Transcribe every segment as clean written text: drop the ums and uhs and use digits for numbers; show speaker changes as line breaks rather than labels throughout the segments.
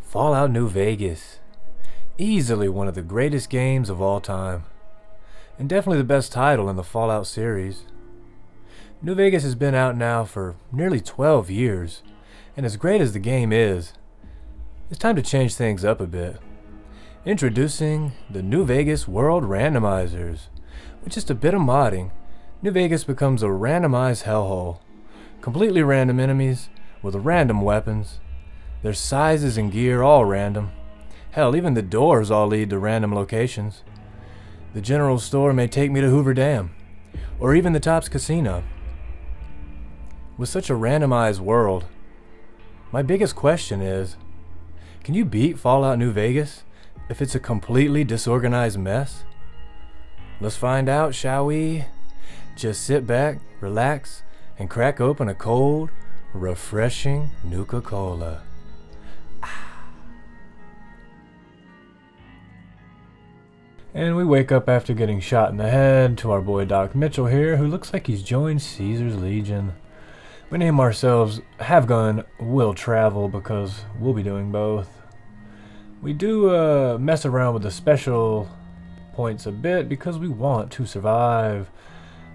Fallout New Vegas. Easily one of the greatest games of all time. And definitely the best title in the Fallout series. New Vegas has been out now for nearly 12 years, and as great as the game is, it's time to change things up a bit. Introducing the New Vegas World Randomizers. With just a bit of modding, New Vegas becomes a randomized hellhole. Completely random enemies with random weapons. Their sizes and gear all random. Hell, even the doors all lead to random locations. The general store may take me to Hoover Dam, or even the Tops Casino. With such a randomized world, my biggest question is, can you beat Fallout New Vegas if it's a completely disorganized mess? Let's find out, shall we? Just sit back, relax, and crack open a cold, refreshing Nuka-Cola. And we wake up after getting shot in the head to our boy Doc Mitchell here, who looks like he's joined Caesar's Legion. We name ourselves Have Gun Will Travel because we'll be doing both. We do mess around with the special points a bit because we want to survive.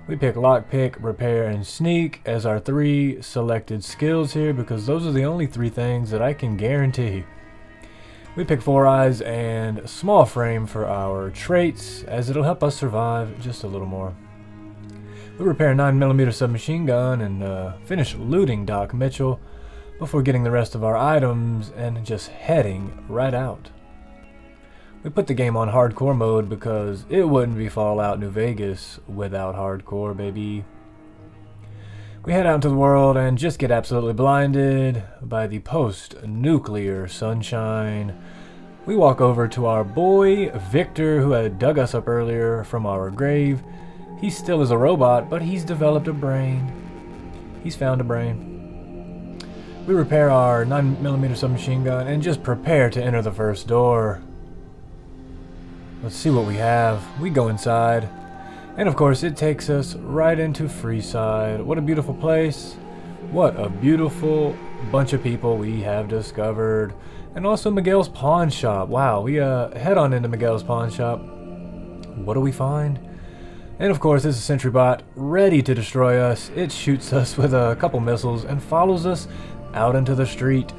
We pick lockpick, repair, and sneak as our 3 selected skills here because those are the only 3 things that I can guarantee. We pick 4 eyes and small frame for our traits as it'll help us survive just a little more. We repair a 9mm submachine gun and finish looting Doc Mitchell before getting the rest of our items and just heading right out. We put the game on hardcore mode because it wouldn't be Fallout New Vegas without hardcore, baby. We head out into the world and just get absolutely blinded by the post-nuclear sunshine. We walk over to our boy Victor, who had dug us up earlier from our grave. He still is a robot, but he's developed a brain. He's found a brain. We repair our 9mm submachine gun and just prepare to enter the first door. Let's see what we have. We go inside. And of course it takes us right into Freeside. What a beautiful place. What a beautiful bunch of people we have discovered. And also Miguel's pawn shop. Wow, we head on into Miguel's pawn shop. What do we find? And of course there's a sentry bot ready to destroy us. It shoots us with a couple missiles and follows us out into the street.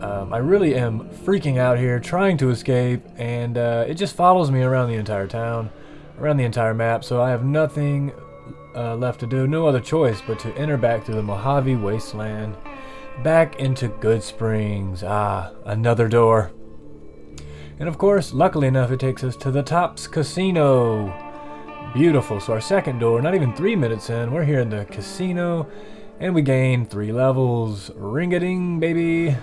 I really am freaking out here trying to escape, and it just follows me around the entire town, around the entire map, so I have nothing left to do, no other choice but to enter back through the Mojave Wasteland, back into Good Springs. Another door. And of course, luckily enough, it takes us to the Tops Casino. Beautiful. So our second door, not even 3 minutes in, we're here in the casino, and we gain 3 levels. Ring-a-ding, baby.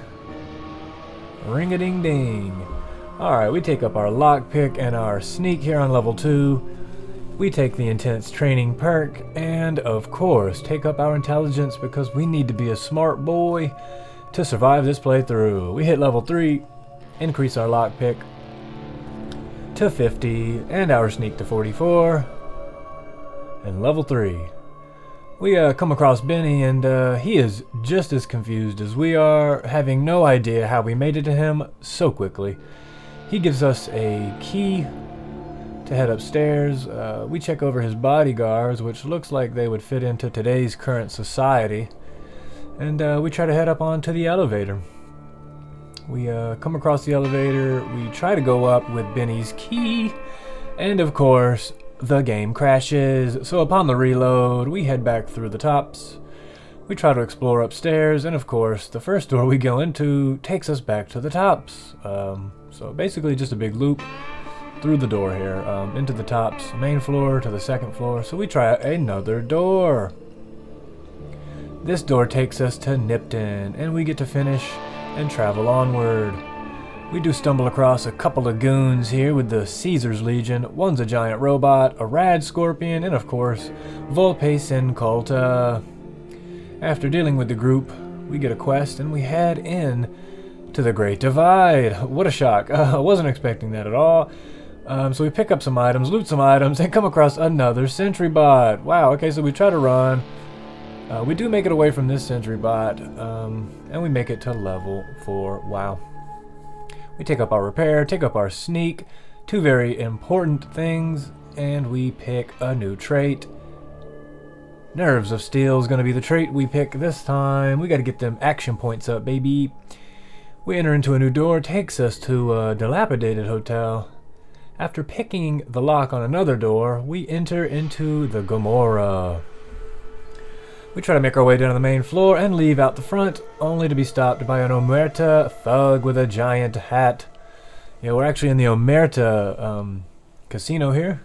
Ring-a-ding-ding. Alright, we take up our lockpick and our sneak here on level 2. We take the intense training perk and, of course, take up our intelligence because we need to be a smart boy to survive this playthrough. We hit level 3, increase our lockpick to 50 and our sneak to 44. And level 3. We come across Benny, and he is just as confused as we are, having no idea how we made it to him so quickly. He gives us a key to head upstairs. We check over his bodyguards, which looks like they would fit into today's current society. And we try to head up onto the elevator. We come across the elevator, we try to go up with Benny's key, and of course, the game crashes. So upon the reload, we head back through the tops. We try to explore upstairs, and of course, the first door we go into takes us back to the tops. So basically just a big loop through the door here, into the tops, main floor to the second floor. So we try another door. This door takes us to Nipton, and we get to finish and travel onward. We do stumble across a couple of goons here with the Caesar's Legion. One's a giant robot, a rad scorpion, and of course, Volpe Sin Culta. After dealing with the group, we get a quest and we head in to the Great Divide. What a shock. I wasn't expecting that at all. So we pick up some items, loot some items, and come across another sentry bot. Wow, okay, so we try to run. We do make it away from this sentry bot, and we make it to level 4. Wow. We take up our repair, take up our sneak, two very important things, and we pick a new trait. Nerves of Steel is going to be the trait we pick this time. We got to get them action points up, baby. We enter into a new door, takes us to a dilapidated hotel. After picking the lock on another door, we enter into the Gomorrah. We try to make our way down to the main floor and leave out the front, only to be stopped by an Omerta thug with a giant hat. Yeah, we're actually in the Omerta casino here.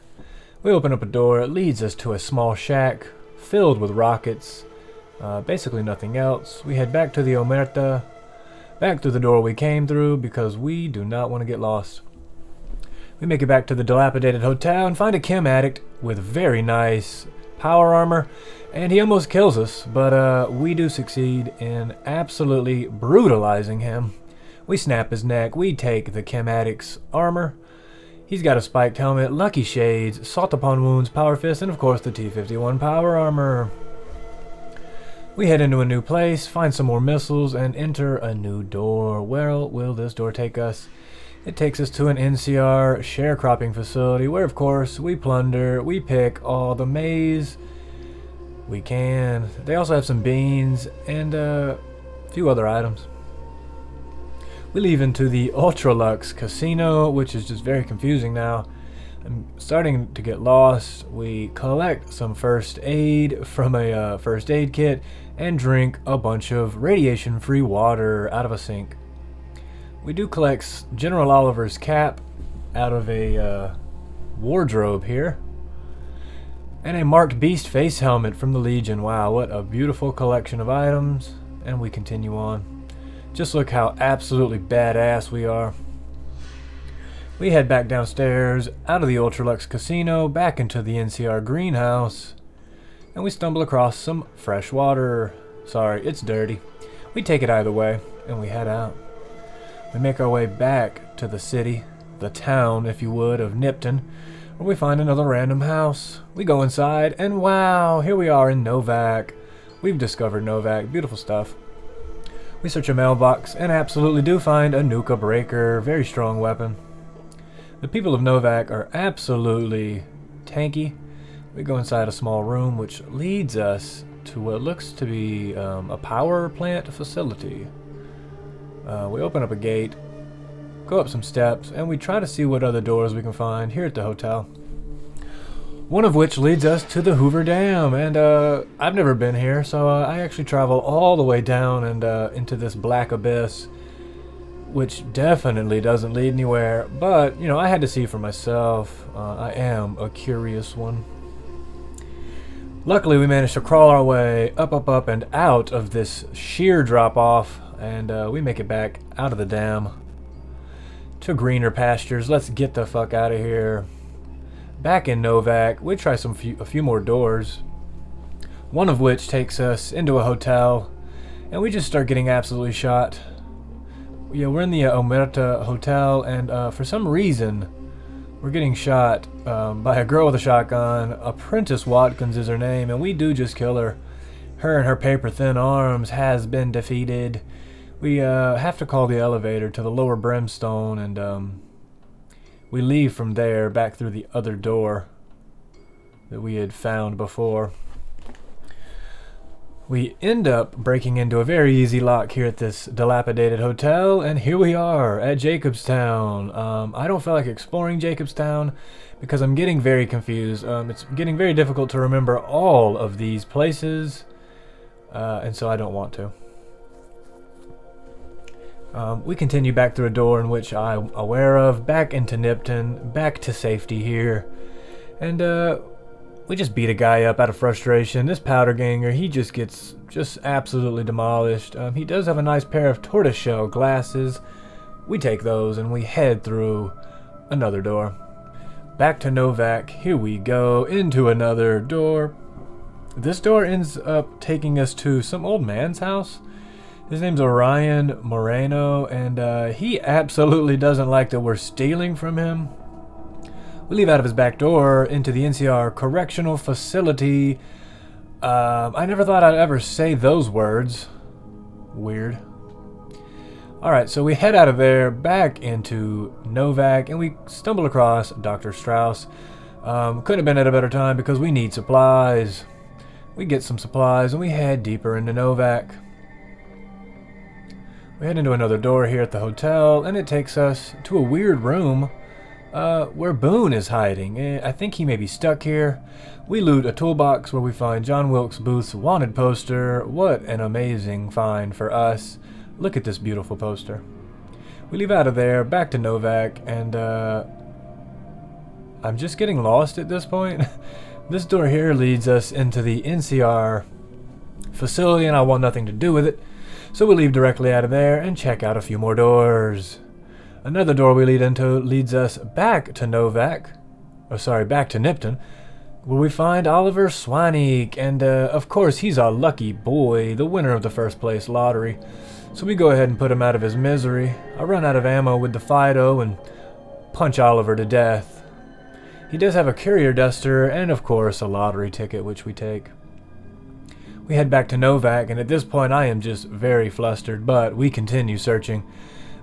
We open up a door. It leads us to a small shack filled with rockets. Basically nothing else. We head back to the Omerta, back through the door we came through because we do not want to get lost. We make it back to the dilapidated hotel and find a chem addict with very nice power armor, and he almost kills us, but we do succeed in absolutely brutalizing him. We snap his neck, we take the chem addict's armor. He's got a spiked helmet, lucky shades, salt upon wounds, power fist, and of course the T-51 power armor. We head into a new place, find some more missiles, and enter a new door. Where will this door take us? It takes us to an NCR sharecropping facility where, of course, we plunder, we pick all the maize we can. They also have some beans and a few other items. We leave into the Ultralux Casino, which is just very confusing now. I'm starting to get lost. We collect some first aid from a first aid kit and drink a bunch of radiation-free water out of a sink. We do collect General Oliver's cap out of a wardrobe here. And a marked beast face helmet from the Legion. Wow, what a beautiful collection of items. And we continue on. Just look how absolutely badass we are. We head back downstairs, out of the Ultralux Casino, back into the NCR greenhouse. And we stumble across some fresh water. Sorry, it's dirty. We take it either way, and we head out. We make our way back to the city, the town, if you would, of Nipton, where we find another random house. We go inside, and wow, here we are in Novak. We've discovered Novak. Beautiful stuff. We search a mailbox and absolutely do find a Nuka Breaker. Very strong weapon. The people of Novak are absolutely tanky. We go inside a small room, which leads us to what looks to be a power plant facility. We open up a gate, go up some steps, and we try to see what other doors we can find here at the hotel. One of which leads us to the Hoover Dam, and I've never been here, so I actually travel all the way down and into this black abyss, which definitely doesn't lead anywhere, but, you know, I had to see for myself. I am a curious one. Luckily, we managed to crawl our way up, and out of this sheer drop-off, and we make it back out of the dam to greener pastures. Let's get the fuck out of here. Back in Novak, we try a few more doors, one of which takes us into a hotel, and we just start getting absolutely shot. Yeah, we're in the Omerta Hotel, and for some reason, we're getting shot by a girl with a shotgun. Apprentice Watkins is her name, and we do just kill her. Her and her paper-thin arms has been defeated. We have to call the elevator to the lower brimstone, and we leave from there back through the other door that we had found before. We end up breaking into a very easy lock here at this dilapidated hotel, and here we are at Jacobstown. I don't feel like exploring Jacobstown because I'm getting very confused. It's getting very difficult to remember all of these places, and so I don't want to. We continue back through a door in which I'm aware of, back into Nipton, back to safety here, and we just beat a guy up out of frustration. This powder ganger, he just gets absolutely demolished. He does have a nice pair of tortoiseshell glasses. We take those and we head through another door. Back to Novak, here we go, into another door. This door ends up taking us to some old man's house. His name's Orion Moreno, and he absolutely doesn't like that we're stealing from him. We leave out of his back door into the NCR Correctional Facility. I never thought I'd ever say those words. Weird. Alright, so we head out of there back into Novak, and we stumble across Dr. Strauss. Couldn't have been at a better time because we need supplies. We get some supplies and we head deeper into Novak. We head into another door here at the hotel, and it takes us to a weird room where Boone is hiding. I think he may be stuck here. We loot a toolbox where we find John Wilkes Booth's wanted poster. What an amazing find for us. Look at this beautiful poster. We leave out of there, back to Novak, and I'm just getting lost at this point. This door here leads us into the NCR facility, and I want nothing to do with it. So we leave directly out of there and check out a few more doors. Another door we lead into leads us back to Novak, back to Nipton, where we find Oliver Swanik, and of course he's our lucky boy, the winner of the first place lottery. So we go ahead and put him out of his misery. I run out of ammo with the Fido and punch Oliver to death. He does have a courier duster and of course a lottery ticket, which we take. We head back to Novak, and at this point I am just very flustered, but we continue searching.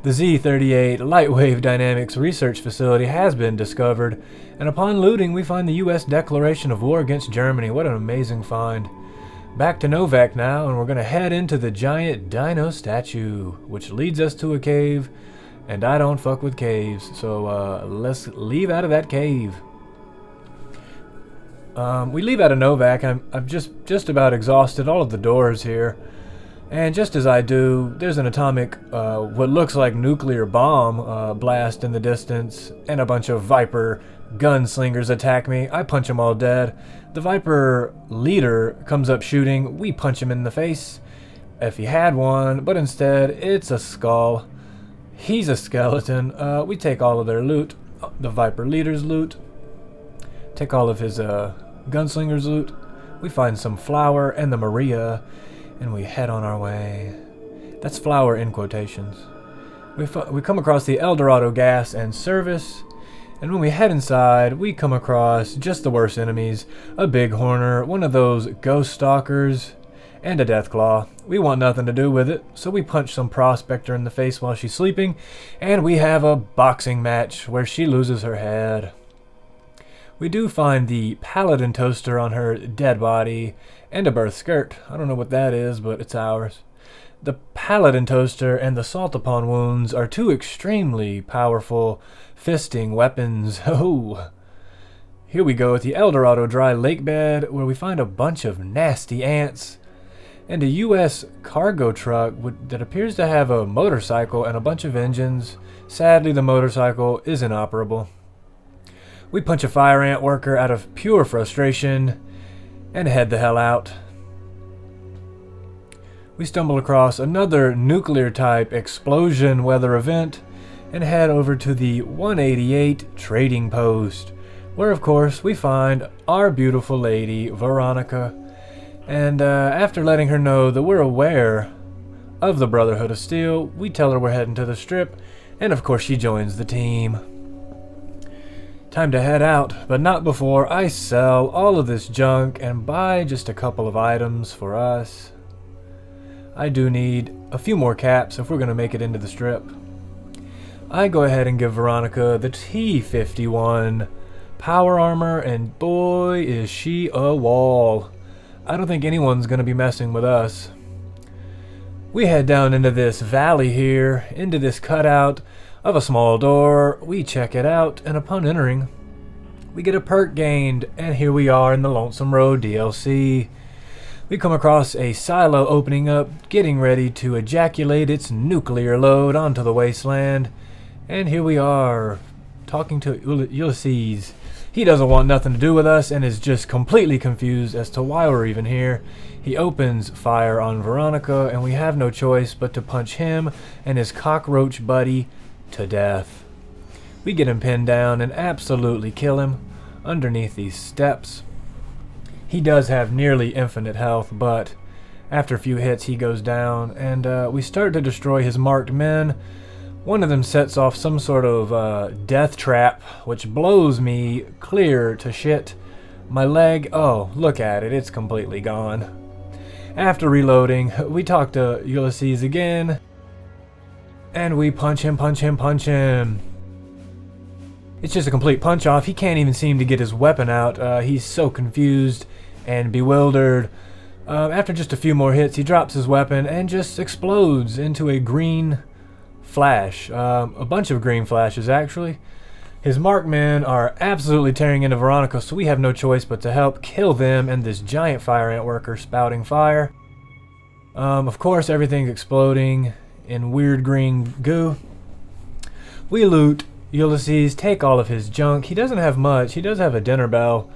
The Z-38 Lightwave Dynamics Research Facility has been discovered, and upon looting we find the U.S. Declaration of War against Germany. What an amazing find. Back to Novak now, and we're going to head into the giant dino statue, which leads us to a cave, and I don't fuck with caves, so let's leave out of that cave. We leave out of Novak. I've just about exhausted all of the doors here, and just as I do, there's an atomic, what looks like nuclear bomb blast in the distance, and a bunch of Viper gunslingers attack me. I punch them all dead. The Viper leader comes up shooting. We punch him in the face, if he had one, but instead it's a skull. He's a skeleton. We take all of their loot, the Viper leader's loot, take all of his gunslinger's loot. We find some flour and the Maria, and we head on our way. That's flour in quotations. We come across the El Dorado gas and service, and when we head inside, we come across just the worst enemies: a bighorner, one of those ghost stalkers, and a deathclaw. We want nothing to do with it, so we punch some prospector in the face while she's sleeping, and we have a boxing match where she loses her head. We do find the Paladin toaster on her dead body, and a birth skirt. I don't know what that is, but it's ours. The Paladin toaster and the Salt Upon Wounds are two extremely powerful fisting weapons. Oh! Here we go at the El Dorado dry lake bed, where we find a bunch of nasty ants, and a U.S. cargo truck that appears to have a motorcycle and a bunch of engines. Sadly, the motorcycle is inoperable. We punch a fire ant worker out of pure frustration and head the hell out. We stumble across another nuclear type explosion weather event and head over to the 188 trading post, where of course we find our beautiful lady Veronica, and after letting her know that we're aware of the Brotherhood of Steel, we tell her we're heading to the strip, and of course she joins the team. Time to head out, but not before I sell all of this junk and buy just a couple of items for us. I do need a few more caps if we're going to make it into the strip. I go ahead and give Veronica the T-51 power armor, and boy is she a wall. I don't think anyone's going to be messing with us. We head down into this valley here, into this cutout of a small door. We check it out, and upon entering, we get a perk gained, and here we are in the Lonesome Road DLC. We come across a silo opening up, getting ready to ejaculate its nuclear load onto the wasteland, and here we are, talking to Ulysses. He doesn't want nothing to do with us and is just completely confused as to why we're even here. He opens fire on Veronica, and we have no choice but to punch him and his cockroach buddy to death. We get him pinned down and absolutely kill him underneath these steps. He does have nearly infinite health, but after a few hits he goes down, and we start to destroy his marked men. One of them sets off some sort of death trap, which blows me clear to shit. My leg, oh, look at it, it's completely gone. After reloading, we talk to Ulysses again, And we punch him, punch him, punch him. It's just a complete punch off. He can't even seem to get his weapon out. He's so confused and bewildered. After just a few more hits, he drops his weapon and just explodes into a green flash. A bunch of green flashes, actually. His markmen are absolutely tearing into Veronica, so we have no choice but to help kill them and this giant fire ant worker spouting fire. Of course, everything's exploding in weird green goo. We loot Ulysses, take all of his junk. He doesn't have much. He does have a dinner bell,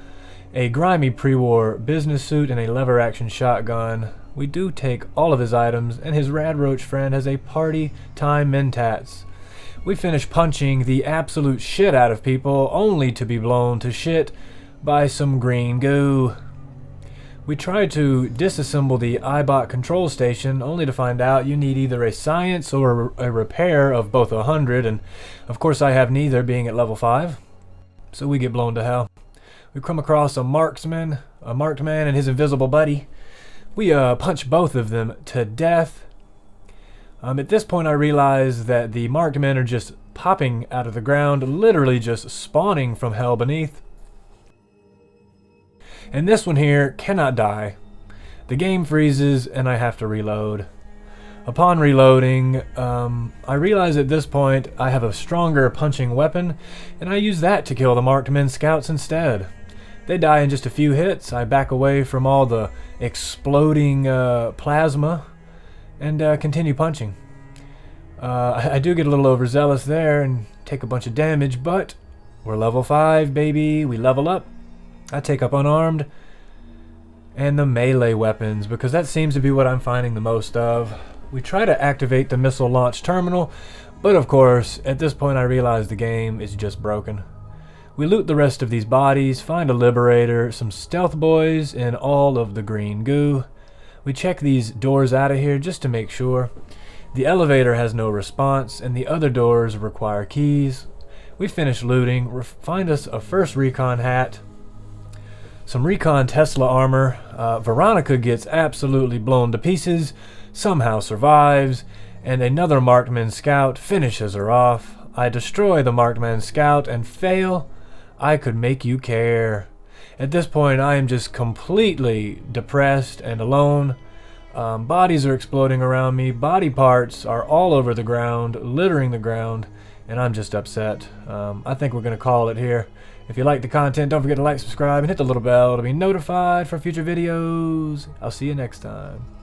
a grimy pre-war business suit, and a lever-action shotgun. We do take all of his items, and his rad roach friend has a party time mentats. We finish punching the absolute shit out of people, only to be blown to shit by some green goo. We try to disassemble the iBot control station, only to find out you need either a science or a repair of both 100, and of course I have neither, being at level 5. So we get blown to hell. We come across a marked man and his invisible buddy. We punch both of them to death. At this point I realize that the marked men are just popping out of the ground, literally just spawning from hell beneath. And this one here cannot die. The game freezes and I have to reload. Upon reloading, I realize at this point I have a stronger punching weapon, and I use that to kill the marked men scouts instead. They die in just a few hits. I back away from all the exploding plasma and continue punching. I do get a little overzealous there and take a bunch of damage, but we're level 5, baby. We level up. I take up unarmed and the melee weapons, because that seems to be what I'm finding the most of. We try to activate the missile launch terminal, but of course, at this point I realize the game is just broken. We loot the rest of these bodies, find a liberator, some stealth boys, and all of the green goo. We check these doors out of here just to make sure. The elevator has no response, and the other doors require keys. We finish looting, find us a first recon hat, some recon Tesla armor. Veronica gets absolutely blown to pieces, somehow survives, and another markman scout finishes her off. I destroy the markman scout and fail. I could make you care. At this point I am just completely depressed and alone. Bodies are exploding around me, body parts are all over the ground, littering the ground, and I'm just upset. I think we're going to call it here. If you like the content, don't forget to like, subscribe, and hit the little bell to be notified for future videos. I'll see you next time.